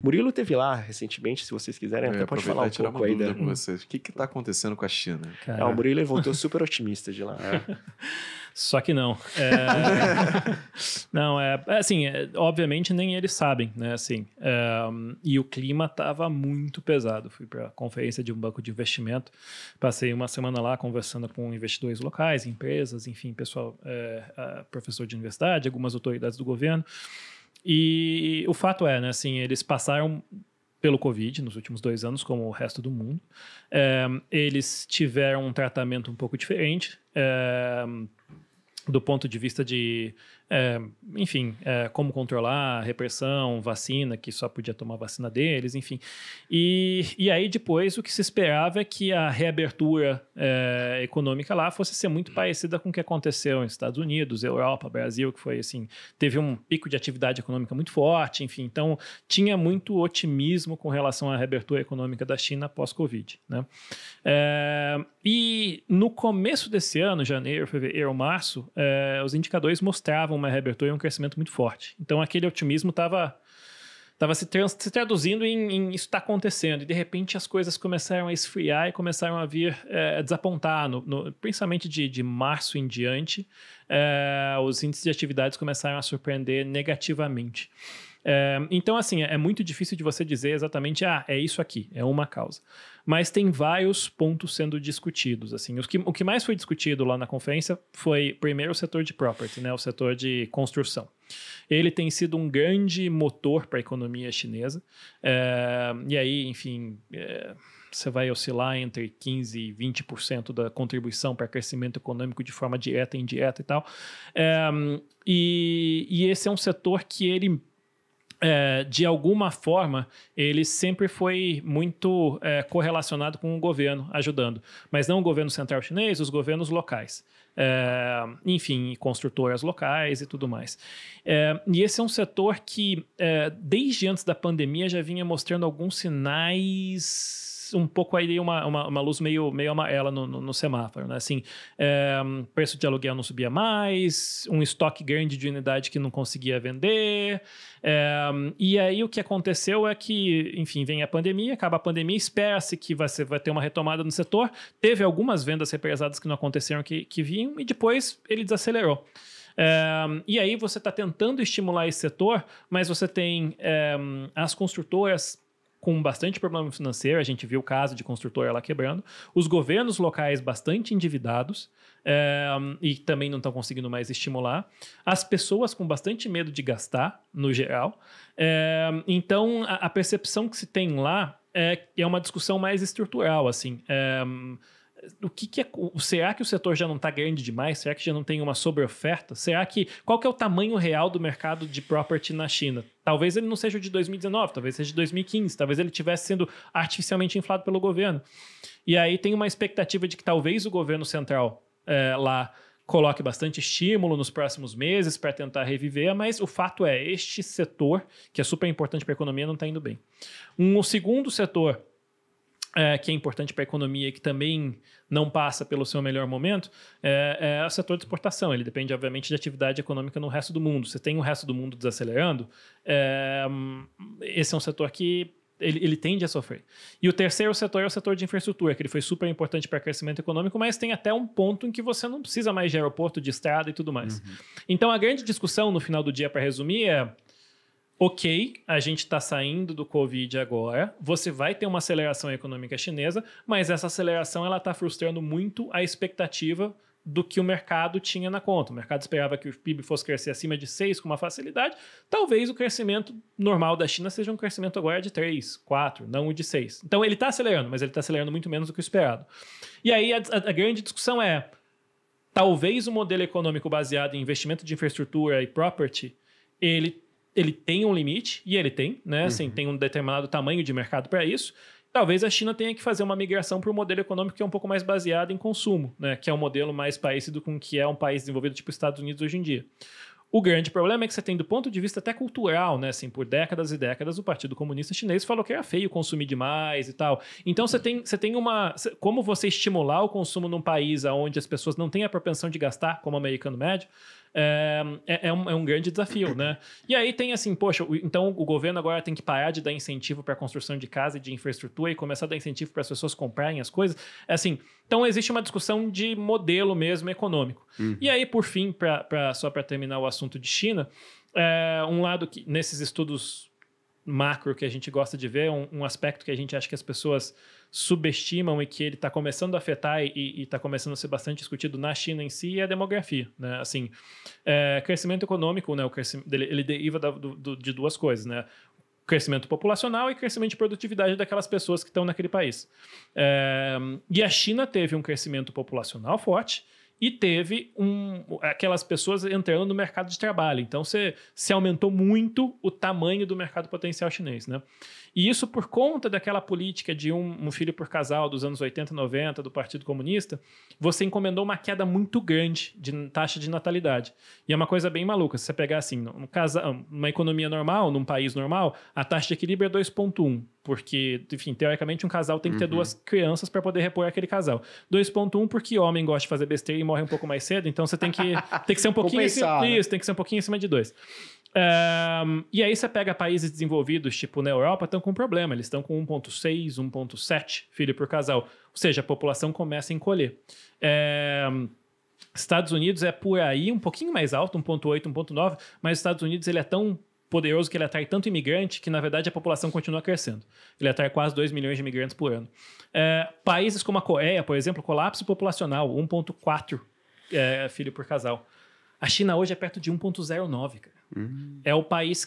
Murilo teve lá recentemente, se vocês quiserem, até pode falar um pouco aí. Com vocês. O que está acontecendo com a China? O Murilo voltou super otimista de lá. Só que não. Não, assim, obviamente nem eles sabem, né, assim, e o clima estava muito pesado. Fui para a conferência de um banco de investimento, passei uma semana lá conversando com investidores locais, empresas, enfim, pessoal, professor de universidade, algumas autoridades do governo, e o fato é, né, assim, eles passaram pelo Covid nos últimos 2 anos, como o resto do mundo. Eles tiveram um tratamento um pouco diferente, do ponto de vista de, enfim, como controlar a repressão, vacina, que só podia tomar vacina deles, enfim. E aí depois o que se esperava é que a reabertura econômica lá fosse ser muito parecida com o que aconteceu nos Estados Unidos, Europa, Brasil, que foi assim, teve um pico de atividade econômica muito forte, enfim. Então tinha muito otimismo com relação à reabertura econômica da China pós-Covid, né? E no começo desse ano, janeiro, fevereiro, março, os indicadores mostravam uma reabertura e um crescimento muito forte. Então, aquele otimismo estava se traduzindo em isso está acontecendo. E, de repente, as coisas começaram a esfriar e começaram a vir desapontar. Principalmente de março em diante, os índices de atividades começaram a surpreender negativamente. Então, assim, é muito difícil de você dizer exatamente, é isso aqui, é uma causa. Mas tem vários pontos sendo discutidos, assim. O que mais foi discutido lá na conferência foi, primeiro, o setor de property, né, o setor de construção. Ele tem sido um grande motor para a economia chinesa. E aí, enfim, você vai oscilar entre 15% e 20% da contribuição para crescimento econômico de forma direta e indireta e tal. E esse é um setor que ele... de alguma forma, ele sempre foi muito correlacionado com o governo ajudando, mas não o governo central chinês, os governos locais, enfim, construtoras locais e tudo mais. E esse é um setor que, desde antes da pandemia, já vinha mostrando alguns sinais, um pouco aí uma luz meio amarela no semáforo, né? Assim, preço de aluguel não subia mais, um estoque grande de unidade que não conseguia vender. E aí o que aconteceu é que, enfim, vem a pandemia, acaba a pandemia, espera-se que vai ter uma retomada no setor. Teve algumas vendas represadas que não aconteceram, que vinham, e depois ele desacelerou. E aí você está tentando estimular esse setor, mas você tem as construtoras com bastante problema financeiro, a gente viu o caso de construtora lá quebrando, os governos locais bastante endividados, e também não estão conseguindo mais estimular, as pessoas com bastante medo de gastar, no geral. Então, a percepção que se tem lá é uma discussão mais estrutural, assim. Será que o setor já não está grande demais? Será que já não tem uma sobreoferta? Qual que é o tamanho real do mercado de property na China? Talvez ele não seja o de 2019, talvez seja de 2015, talvez ele estivesse sendo artificialmente inflado pelo governo. E aí tem uma expectativa de que talvez o governo central lá coloque bastante estímulo nos próximos meses para tentar reviver, mas o fato é, este setor, que é super importante para a economia, não está indo bem. Um segundo setor que é importante para a economia e que também não passa pelo seu melhor momento, é o setor de exportação. Ele depende, obviamente, de atividade econômica no resto do mundo. Você tem o resto do mundo desacelerando, esse é um setor que ele tende a sofrer. E o terceiro setor é o setor de infraestrutura, que ele foi super importante para o crescimento econômico, mas tem até um ponto em que você não precisa mais de aeroporto, de estrada e tudo mais. Uhum. Então, a grande discussão, no final do dia, para resumir, ok, a gente está saindo do Covid agora, você vai ter uma aceleração econômica chinesa, mas essa aceleração está frustrando muito a expectativa do que o mercado tinha na conta. O mercado esperava que o PIB fosse crescer acima de 6 com uma facilidade. Talvez o crescimento normal da China seja um crescimento agora de 3, 4, não o de 6. Então ele está acelerando, mas ele está acelerando muito menos do que o esperado. E aí a grande discussão é, talvez o modelo econômico baseado em investimento de infraestrutura e property, ele tem um limite, e ele tem, né? Assim, tem um determinado tamanho de mercado para isso. Talvez a China tenha que fazer uma migração para um modelo econômico que é um pouco mais baseado em consumo, né? Que é um modelo mais parecido com o que é um país desenvolvido tipo Estados Unidos hoje em dia. O grande problema é que você tem, do ponto de vista até cultural, né? Assim, por décadas e décadas, o Partido Comunista Chinês falou que era feio consumir demais e tal. Então, você tem uma... Como você estimular o consumo num país onde as pessoas não têm a propensão de gastar, como o americano médio, é um grande desafio, né? E aí tem assim, poxa, então o governo agora tem que parar de dar incentivo para a construção de casa e de infraestrutura e começar a dar incentivo para as pessoas comprarem as coisas. Assim, então existe uma discussão de modelo mesmo econômico. E aí, por fim, só para terminar o assunto de China, um lado que nesses estudos macro que a gente gosta de ver, um aspecto que a gente acha que as pessoas subestimam e que ele está começando a afetar e está começando a ser bastante discutido na China em si é a demografia, né? Assim, crescimento econômico, né? Ele deriva de duas coisas, né? Crescimento populacional e crescimento de produtividade daquelas pessoas que estão naquele país. E a China teve um crescimento populacional forte e teve aquelas pessoas entrando no mercado de trabalho. Então, se aumentou muito o tamanho do mercado potencial chinês, né? E isso por conta daquela política de um filho por casal dos anos 80 e 90 do Partido Comunista, você encomendou uma queda muito grande de taxa de natalidade. E é uma coisa bem maluca. Se você pegar assim, numa economia normal, num país normal, a taxa de equilíbrio é 2,1. Porque, enfim, teoricamente um casal tem que ter duas crianças para poder repor aquele casal. 2,1 porque homem gosta de fazer besteira e morre um pouco mais cedo, então você tem que ser um pouquinho acima, né? Isso, tem que ser um pouquinho acima de 2. E aí você pega países desenvolvidos, tipo na Europa, estão com problema. Eles estão com 1,6, 1,7 filho por casal. Ou seja, a população começa a encolher. Estados Unidos é por aí um pouquinho mais alto, 1,8, 1,9, mas os Estados Unidos ele é tão poderoso que ele atrai tanto imigrante que, na verdade, a população continua crescendo. Ele atrai quase 2 milhões de imigrantes por ano. Países como a Coreia, por exemplo, colapso populacional, 1,4 filho por casal. A China hoje é perto de 1,09, cara. É o país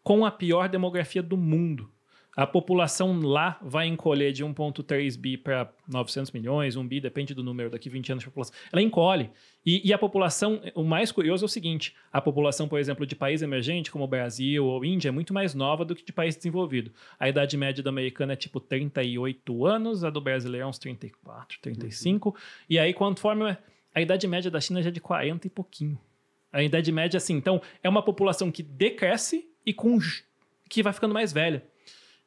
com a pior demografia do mundo. A população lá vai encolher de 1,3 bi para 900 milhões, 1 bi, depende do número, daqui 20 anos de população. Ela encolhe. E a população, o mais curioso é o seguinte, a população, por exemplo, de país emergente, como o Brasil ou Índia, é muito mais nova do que de país desenvolvido. A idade média do americano é tipo 38 anos, a do brasileiro é uns 34, 35. E aí, conforme a idade média da China já é de 40 e pouquinho. A idade média, assim, então, é uma população que decresce e que vai ficando mais velha.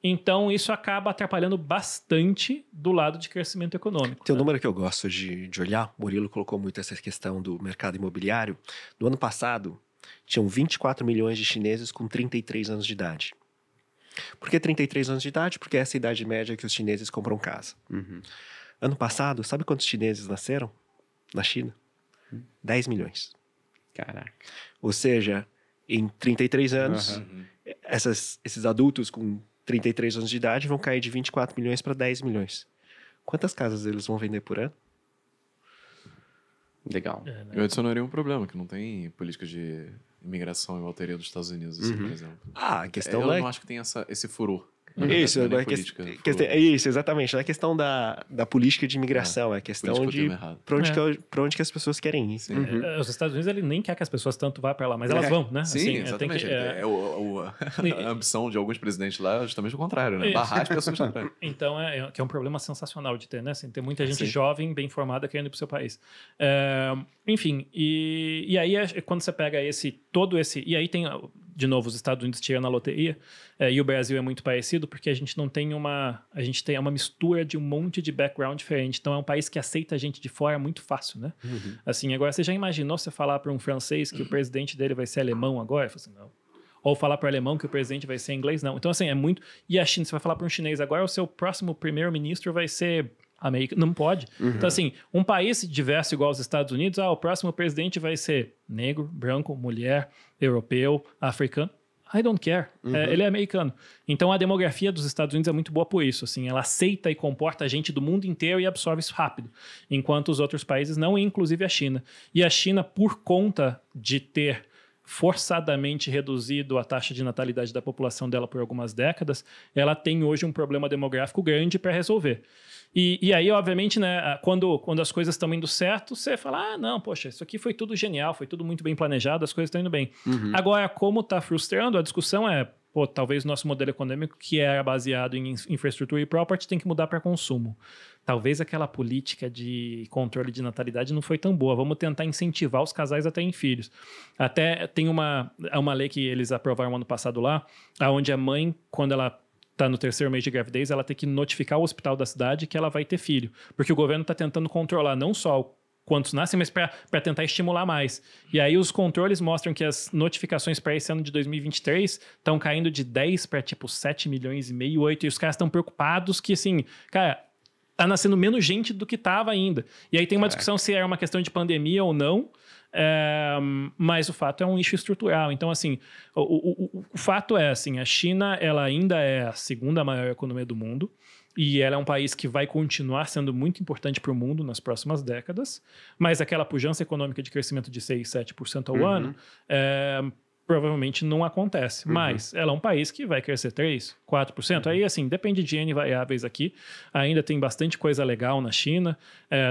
Então, isso acaba atrapalhando bastante do lado de crescimento econômico. Tem um número que eu gosto de olhar, o Murilo colocou muito essa questão do mercado imobiliário. No ano passado, tinham 24 milhões de chineses com 33 anos de idade. Por que 33 anos de idade? Porque essa é a idade média que os chineses compram casa. Ano passado, sabe quantos chineses nasceram na China? 10 milhões. Caraca. Ou seja, em 33 anos, esses adultos com 33 anos de idade vão cair de 24 milhões para 10 milhões. Quantas casas eles vão vender por ano? Legal. Eu adicionaria um problema, que não tem política de imigração igual teria dos Estados Unidos, assim, por exemplo. A questão eu não acho que tem esse furor. Isso, isso, exatamente. Não é questão da política de imigração, é questão de pra onde que as pessoas querem ir. Os Estados Unidos ele nem quer que as pessoas tanto vá para lá, mas elas vão, né? Sim, assim, exatamente. A ambição de alguns presidentes lá é justamente o contrário, né? Barrar as pessoas também. Então, que é um problema sensacional de ter, né? Assim, ter muita gente jovem, bem formada, querendo ir pro seu país. Enfim, e aí quando você pega todo esse... E aí tem, de novo, os Estados Unidos tirando a loteria, e o Brasil é muito parecido, porque a gente não tem a gente tem uma mistura de um monte de background diferente. Então, é um país que aceita a gente de fora muito fácil, né? Assim, agora, você já imaginou você falar para um francês que o presidente dele vai ser alemão agora? Eu falo assim, não. Ou falar para o alemão que o presidente vai ser inglês? Não. Então, assim, é muito... E a China, você vai falar para um chinês agora, o seu próximo primeiro-ministro vai ser americano. Não pode. Então, assim, um país diverso igual aos Estados Unidos, o próximo presidente vai ser negro, branco, mulher, europeu, africano. I don't care. Ele é americano. Então, a demografia dos Estados Unidos é muito boa por isso. Assim, ela aceita e comporta a gente do mundo inteiro e absorve isso rápido. Enquanto os outros países não, inclusive a China. E a China, por conta de ter forçadamente reduzido a taxa de natalidade da população dela por algumas décadas, ela tem hoje um problema demográfico grande para resolver. E aí, obviamente, né, quando as coisas estão indo certo, você fala, não, poxa, isso aqui foi tudo genial, foi tudo muito bem planejado, as coisas estão indo bem. Agora, como está frustrando, a discussão é, talvez nosso modelo econômico, que era baseado em infraestrutura e property, tem que mudar para consumo. Talvez aquela política de controle de natalidade não foi tão boa. Vamos tentar incentivar os casais a terem filhos. Até tem uma lei que eles aprovaram ano passado lá, onde a mãe, quando ela está no 3º mês de gravidez, ela tem que notificar o hospital da cidade que ela vai ter filho. Porque o governo está tentando controlar não só quantos nascem, mas para tentar estimular mais. E aí os controles mostram que as notificações para esse ano de 2023 estão caindo de 10 para tipo 7 milhões e meio, 8, e os caras estão preocupados que, assim, cara, tá nascendo menos gente do que tava ainda. E aí tem uma discussão se é uma questão de pandemia ou não, mas o fato é um issue estrutural. Então, assim, o fato é, assim, a China, ela ainda é a segunda maior economia do mundo, e ela é um país que vai continuar sendo muito importante para o mundo nas próximas décadas, mas aquela pujança econômica de crescimento de 6, 7% ao ano provavelmente não acontece. Mas ela é um país que vai crescer 3%, 4%. Aí, assim, depende de N variáveis aqui. Ainda tem bastante coisa legal na China,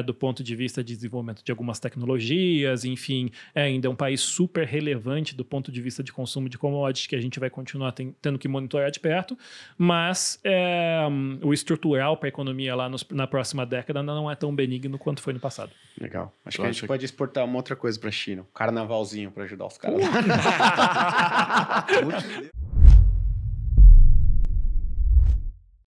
do ponto de vista de desenvolvimento de algumas tecnologias, enfim, ainda é um país super relevante do ponto de vista de consumo de commodities, que a gente vai continuar tendo que monitorar de perto, mas o estrutural para a economia lá na próxima década não é tão benigno quanto foi no passado. Legal. Acho que a gente pode exportar uma outra coisa para a China. Um carnavalzinho para ajudar os caras.